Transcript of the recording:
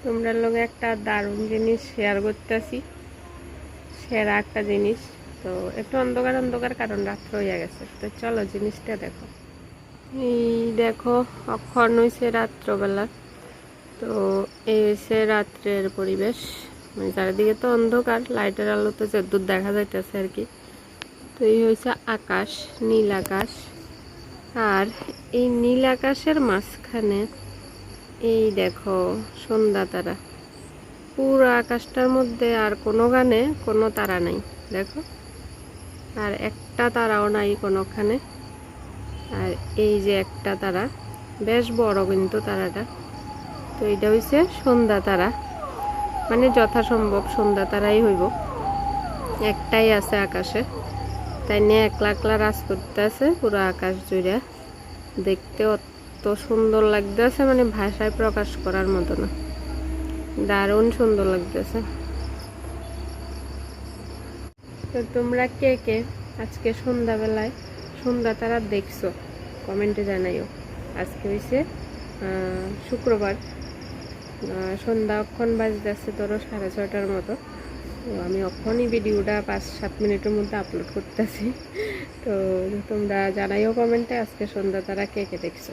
তোমরা লগে একটা দারুণ জিনিস শেয়ার করতেছি, সেরা একটা জিনিস। তো একটু অন্ধকার অন্ধকার, কারণ রাত্র হয়ে গেছে। তো চলো জিনিসটা দেখো। এই দেখো, অক্ষণ হয়েছে রাত্রবেলা। তো এই হয়েছে রাত্রের পরিবেশ, মানে চারিদিকে তো অন্ধকার, লাইটের আলো তো যদ্দূর দেখা যাইতেছে আর কি। তো এই হয়েছে আকাশ, নীল আকাশ। আর এই নীল আকাশের মাঝখানে এই দেখো সন্ধ্যা তারা। পুরো আকাশটার মধ্যে আর কোনো গানে কোনো তারা নাই, দেখো। আর একটা তারাও নাই কোনোখানে। আর এই যে একটা তারা, বেশ বড় কিন্তু তারাটা। তো এটা হইছে সন্ধ্যা তারা, মানে যথাসম্ভব সন্ধ্যা তারাই হইব। একটাই আছে আকাশে, তাই নিয়ে একলা একলা রাজ করতে আছে পুরো আকাশ জুড়ে। দেখতে অত সুন্দর লাগতেছে, মানে ভাষায় প্রকাশ করার মতো না, দারুণ সুন্দর লাগতেছে। তো তোমরা কে কে আজকে সন্ধ্যাবেলায় সন্ধ্যা তারা দেখছো কমেন্টে জানাইও। আজকে হয়েছে শুক্রবার, সন্ধ্যা অক্ষণ বাজতেছে ধরো 6:30টার মতো। তো আমি অক্ষণই ভিডিওটা 5-7 মিনিটের মধ্যে আপলোড করতেছি। তো তোমরা জানাইও কমেন্টে আজকে সন্ধ্যা তারা কে কে দেখছো।